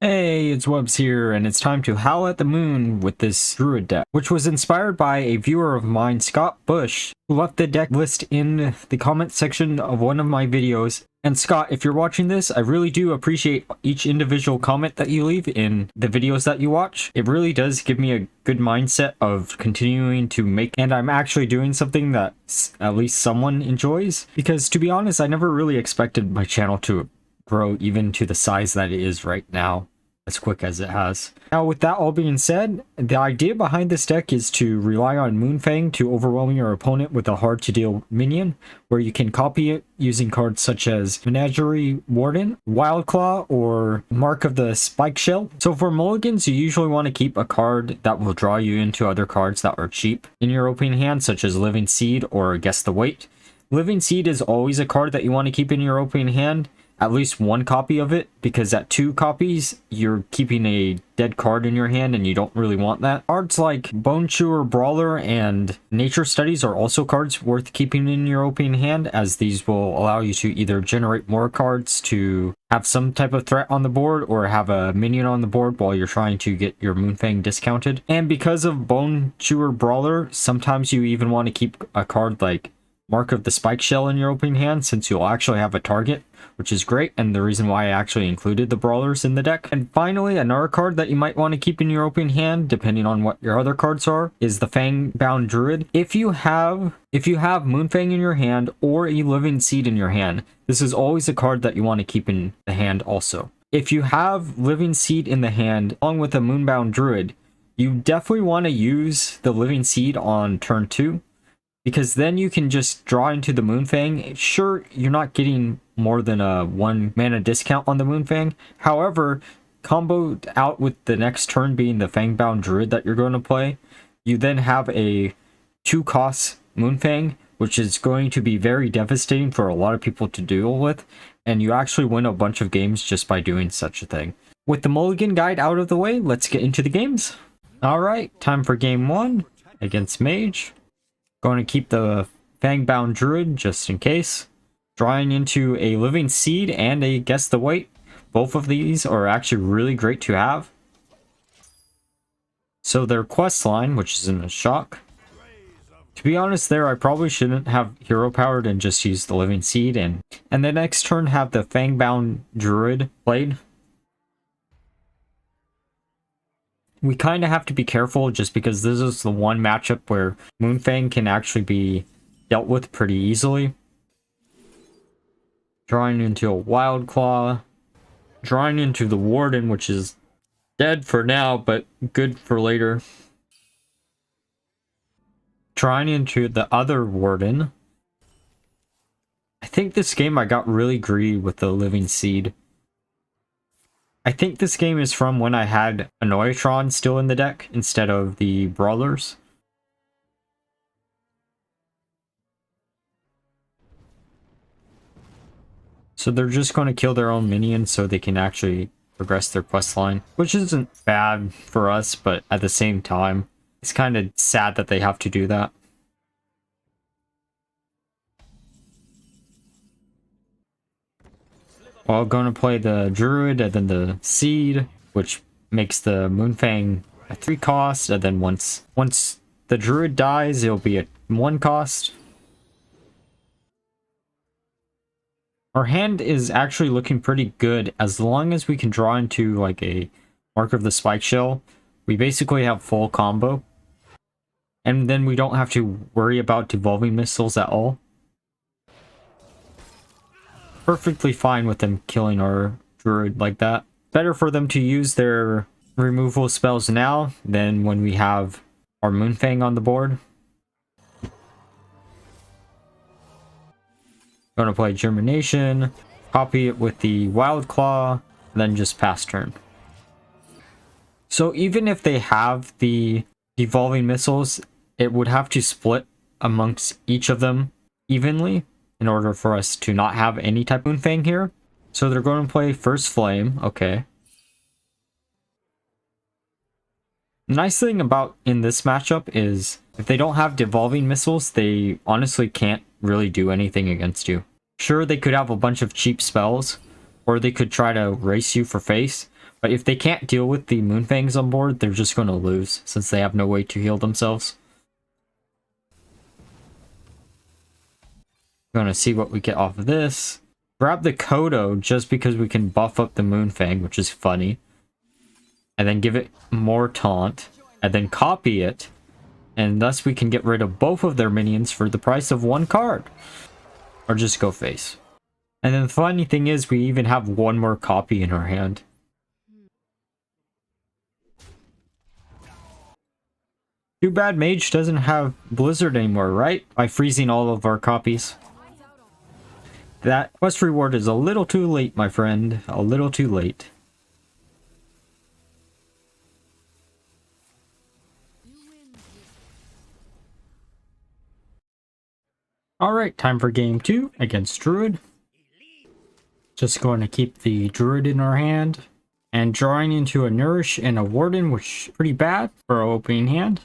Hey, it's Webs here, and it's time to howl at the moon with this Druid deck, which was inspired by a viewer of mine, Scot Bush, who left the deck list in the comment section of one of my videos. And Scott, if you're watching this, I really do appreciate each individual comment that you leave in the videos that you watch. It really does give me a good mindset of continuing to make, and I'm actually doing something that at least someone enjoys. Because to be honest, I never really expected my channel to grow even to the size that it is right now, as quick as it has. Now, with that all being said, the idea behind this deck is to rely on Moonfang to overwhelm your opponent with a hard to deal minion, where you can copy it using cards such as Menagerie Warden, Wildclaw, or Mark of the Spike Shell. So for mulligans, you usually want to keep a card that will draw you into other cards that are cheap in your opening hand, such as Living Seed or Guess the Weight. Living Seed is always a card that you want to keep in your opening hand, at least one copy of it, because at 2 copies, you're keeping a dead card in your hand and you don't really want that. Cards like Bone Chewer Brawler and Nature Studies are also cards worth keeping in your opening hand, as these will allow you to either generate more cards to have some type of threat on the board or have a minion on the board while you're trying to get your Moonfang discounted. And because of Bone Chewer Brawler, sometimes you even want to keep a card like Mark of the Spike Shell in your opening hand, since you'll actually have a target, which is great, and the reason why I actually included the brawlers in the deck. And finally, another card that you might want to keep in your opening hand, depending on what your other cards are, is the Fangbound Druid. If you have Moonfang in your hand or a Living Seed in your hand, this is always a card that you want to keep in the hand also. If you have Living Seed in the hand along with a Moonbound Druid, you definitely want to use the Living Seed on turn 2. Because then you can just draw into the Moonfang. Sure, you're not getting more than a 1 mana discount on the Moonfang. However, comboed out with the next turn being the Fangbound Druid that you're going to play, you then have a 2-cost Moonfang, which is going to be very devastating for a lot of people to deal with. And you actually win a bunch of games just by doing such a thing. With the Mulligan guide out of the way, let's get into the games. Alright, time for game 1 against Mage. Going to keep the Fangbound Druid just in case. Drawing into a Living Seed and a Guess the Weight. Both of these are actually really great to have. So their quest line, which is in a shock. To be honest there, I probably shouldn't have hero powered and just use the Living Seed. And the next turn have the Fangbound Druid played. We kind of have to be careful just because this is the one matchup where Moonfang can actually be dealt with pretty easily. Drawing into a Wildclaw. Drawing into the Warden, which is dead for now, but good for later. Drawing into the other Warden. I think this game I got really greedy with the Living Seed. I think this game is from when I had Annoytron still in the deck instead of the Brawlers. So they're just going to kill their own minions so they can actually progress their quest line, which isn't bad for us, but at the same time, it's kind of sad that they have to do that. Well, I'm going to play the Druid and then the Seed, which makes the Moonfang a 3 cost, and then once the Druid dies, it'll be a 1 cost. Our hand is actually looking pretty good. As long as we can draw into like a Mark of the Spike Shell, we basically have full combo. And then we don't have to worry about devolving missiles at all. Perfectly fine with them killing our Druid like that. Better for them to use their removal spells now than when we have our Moonfang on the board. Gonna play Germination, copy it with the Wildclaw, then just pass turn. So even if they have the devolving missiles, it would have to split amongst each of them evenly in order for us to not have any type of Moonfang here. So they're going to play First Flame, okay. The nice thing about in this matchup is if they don't have devolving missiles, they honestly can't really do anything against you. Sure, they could have a bunch of cheap spells, or they could try to race you for face, But if they can't deal with the Moonfangs on board, they're just going to lose since they have no way to heal themselves. Going to see what we get off of this. Grab the Kodo just because we can buff up the Moonfang, which is funny. And then give it more taunt. And then copy it. And thus we can get rid of both of their minions for the price of one card. Or just go face. And then the funny thing is we even have one more copy in our hand. Too bad Mage doesn't have Blizzard anymore, right? By freezing all of our copies. That quest reward is a little too late, my friend. A little too late. Alright, time for game 2 against Druid. Just going to keep the Druid in our hand. And drawing into a Nourish and a Warden, which is pretty bad for our opening hand.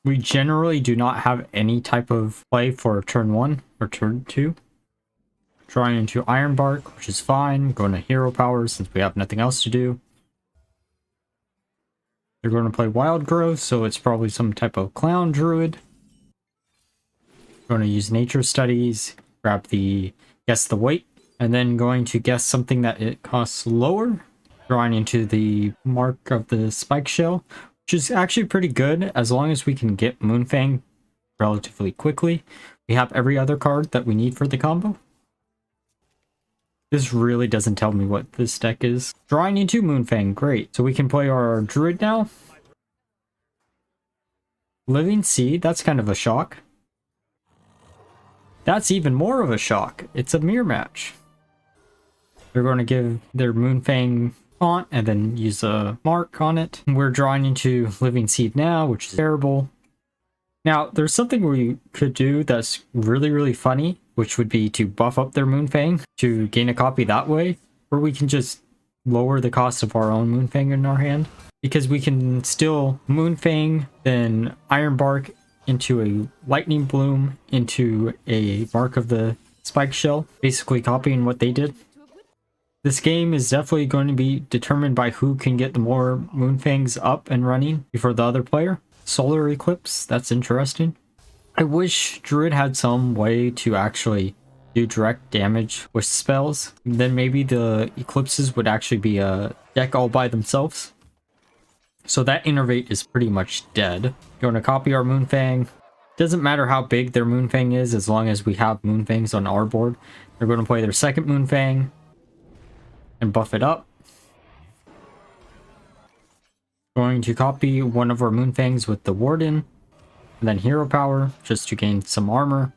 We generally do not have any type of play for turn 1 or turn 2. Drawing into Iron Bark, which is fine. Going to Hero Power since we have nothing else to do. They're going to play Wild Growth, so it's probably some type of Clown Druid. Going to use Nature Studies, grab the Guess the Weight, and then going to guess something that it costs lower. Drawing into the Mark of the Spike Shell, which is actually pretty good as long as we can get Moonfang relatively quickly. We have every other card that we need for the combo. This really doesn't tell me what this deck is. Drawing into Moonfang, great. So we can play our Druid now. Living Seed, that's kind of a shock. That's even more of a shock. It's a mirror match. They're going to give their Moonfang taunt and then use a mark on it. We're drawing into Living Seed now, which is terrible. Now, there's something we could do that's really, really funny, which would be to buff up their Moonfang to gain a copy that way, or we can just lower the cost of our own Moonfang in our hand, because we can still Moonfang, then Iron Bark into a Lightning Bloom, into a Mark of the Spike Shell, basically copying what they did. This game is definitely going to be determined by who can get the more Moonfangs up and running before the other player. Solar Eclipse, that's interesting. I wish Druid had some way to actually do direct damage with spells. Then maybe the Eclipses would actually be a deck all by themselves. So that Innervate is pretty much dead. Going to copy our Moonfang. Doesn't matter how big their Moonfang is as long as we have Moonfangs on our board. They're going to play their second Moonfang and buff it up. Going to copy one of our Moonfangs with the Warden, and then Hero Power just to gain some armor.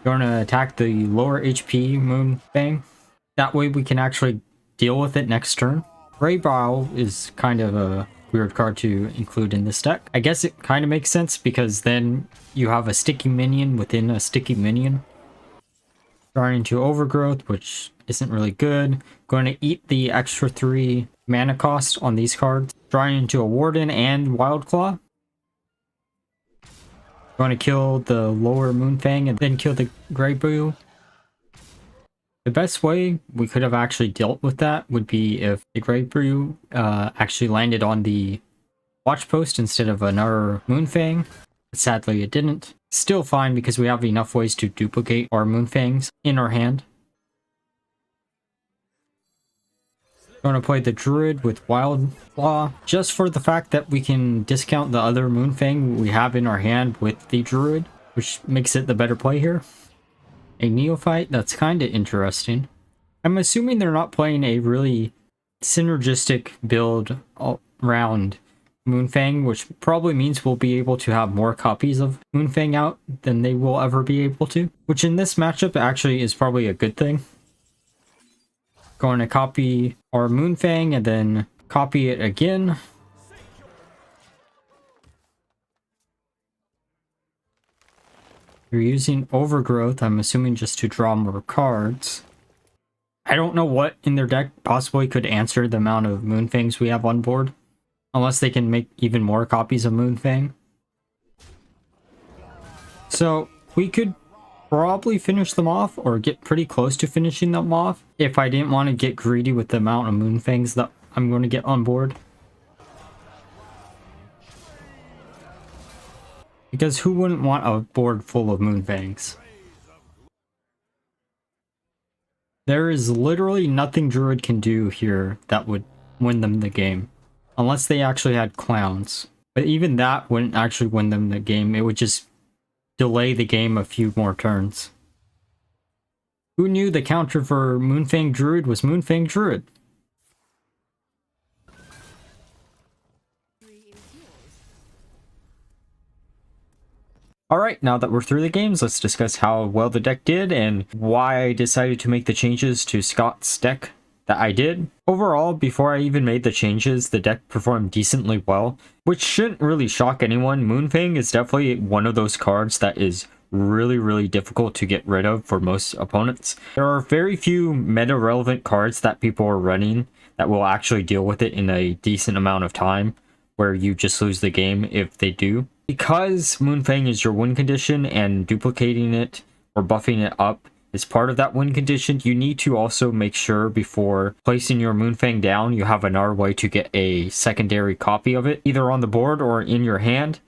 Going to attack the lower HP Moonfang. That way we can actually deal with it next turn. Grey Bow is kind of a weird card to include in this deck. I guess it kind of makes sense because then you have a sticky minion within a sticky minion. Drawing into Overgrowth, which isn't really good. Going to eat the extra 3 mana cost on these cards. Drawing into a Warden and Wildclaw. Going to kill the lower Moonfang and then kill the Grey Boo. The best way we could have actually dealt with that would be if the Grey Boo actually landed on the watch post instead of another Moonfang. But sadly it didn't. Still fine because we have enough ways to duplicate our Moonfangs in our hand. Going to play the Druid with Wildclaw, just for the fact that we can discount the other Moonfang we have in our hand with the Druid, which makes it the better play here. A Neophyte, that's kind of interesting. I'm assuming they're not playing a really synergistic build around Moonfang, which probably means we'll be able to have more copies of Moonfang out than they will ever be able to, which in this matchup actually is probably a good thing. Going to copy our Moonfang and then copy it again. You're using Overgrowth, I'm assuming just to draw more cards. I don't know what in their deck possibly could answer the amount of Moonfangs we have on board. Unless they can make even more copies of Moonfang. So we could probably finish them off or get pretty close to finishing them off if I didn't want to get greedy with the amount of Moonfangs that I'm going to get on board. Because who wouldn't want a board full of Moonfangs? There is literally nothing Druid can do here that would win them the game. Unless they actually had clowns. But even that wouldn't actually win them the game. It would just delay the game a few more turns. Who knew the counter for Moonfang Druid was Moonfang Druid? Alright, now that we're through the games, let's discuss how well the deck did and why I decided to make the changes to Scot's deck that I did. Overall, before I even made the changes, the deck performed decently well, which shouldn't really shock anyone. Moonfang is definitely one of those cards that is really difficult to get rid of for most opponents. There are very few meta-relevant cards that people are running that will actually deal with it in a decent amount of time, where you just lose the game if they do. Because Moonfang is your win condition and duplicating it or buffing it up is part of that win condition, you need to also make sure before placing your Moonfang down, you have another way to get a secondary copy of it, either on the board or in your hand.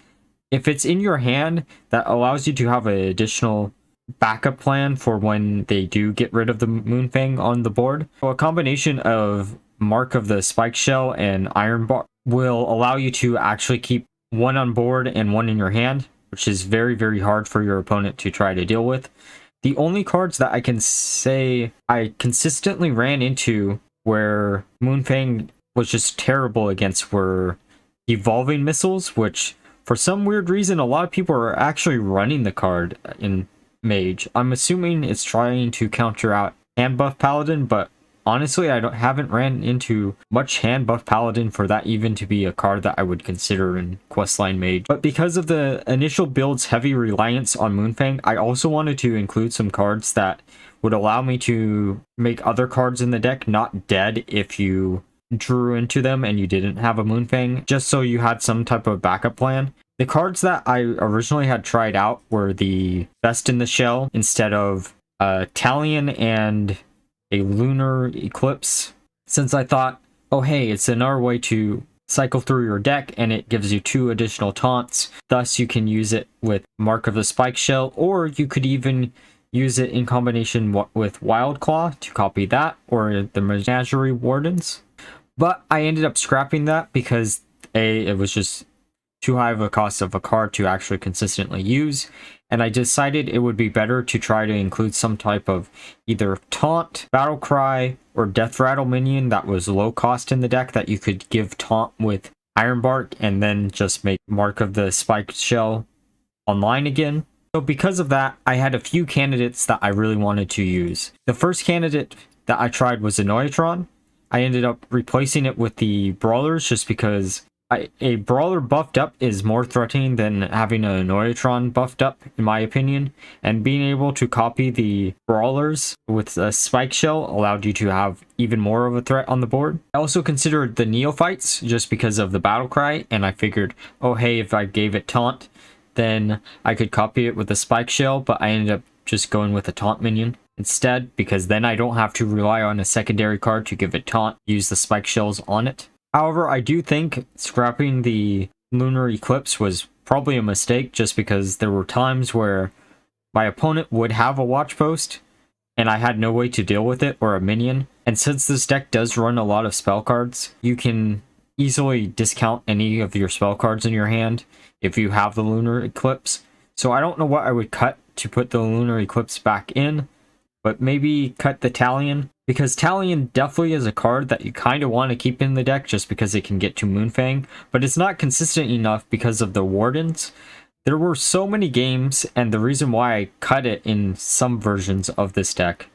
If it's in your hand, that allows you to have an additional backup plan for when they do get rid of the Moonfang on the board. So a combination of Mark of the Spike Shell and Iron Bar will allow you to actually keep one on board and one in your hand, which is very hard for your opponent to try to deal with. The only cards that I can say I consistently ran into where Moonfang was just terrible against were Evolving Missiles, which for some weird reason a lot of people are actually running the card in Mage. I'm assuming it's trying to counter out Hand Buff Paladin, but honestly, I haven't ran into much Hand Buff Paladin for that even to be a card that I would consider in Questline Mage. But because of the initial build's heavy reliance on Moonfang, I also wanted to include some cards that would allow me to make other cards in the deck not dead if you drew into them and you didn't have a Moonfang, just so you had some type of backup plan. The cards that I originally had tried out were the Best in the Shell instead of Talion and a Lunar Eclipse, since I thought, oh hey, it's another way to cycle through your deck and it gives you 2 additional taunts. Thus you can use it with Mark of the Spike Shell, or you could even use it in combination with Wildclaw to copy that, or the Menagerie Wardens. But I ended up scrapping that because A, it was just too high of a cost of a card to actually consistently use, and I decided it would be better to try to include some type of either taunt, battle cry, or death rattle minion that was low cost in the deck that you could give taunt with Ironbark and then just make Mark of the Spike Shell online again. So because of that, I had a few candidates that I really wanted to use. The first candidate that I tried was Annoyatron. I ended up replacing it with the Brawlers just because a Brawler buffed up is more threatening than having an Annoyatron buffed up, in my opinion. And being able to copy the Brawlers with a Spike Shell allowed you to have even more of a threat on the board. I also considered the Neophytes just because of the Battle Cry, and I figured, oh hey, if I gave it Taunt, then I could copy it with a Spike Shell, but I ended up just going with a Taunt minion instead, because then I don't have to rely on a secondary card to give it Taunt, use the Spike Shells on it. However, I do think scrapping the Lunar Eclipse was probably a mistake, just because there were times where my opponent would have a Watch Post and I had no way to deal with it, or a minion. And since this deck does run a lot of spell cards, you can easily discount any of your spell cards in your hand if you have the Lunar Eclipse. So I don't know what I would cut to put the Lunar Eclipse back in, but maybe cut the Talion, because Talion definitely is a card that you kind of want to keep in the deck just because it can get to Moonfang, but it's not consistent enough because of the Wardens. There were so many games, and the reason why I cut it in some versions of this deck,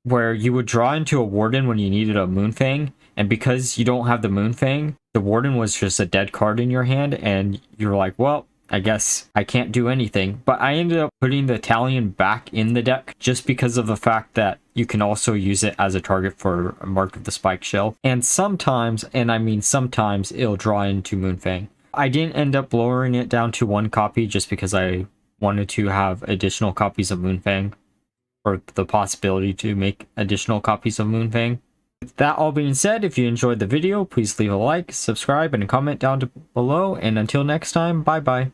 where you would draw into a Warden when you needed a Moonfang, and because you don't have the Moonfang, the Warden was just a dead card in your hand, and you're like, well, I guess I can't do anything. But I ended up putting the Talion back in the deck just because of the fact that you can also use it as a target for a Mark of the Spike Shell. And sometimes, and I mean sometimes, it'll draw into Moonfang. I didn't end up lowering it down to 1 copy just because I wanted to have additional copies of Moonfang, or the possibility to make additional copies of Moonfang. With that all being said, if you enjoyed the video, please leave a like, subscribe, and a comment down below, and until next time, bye bye.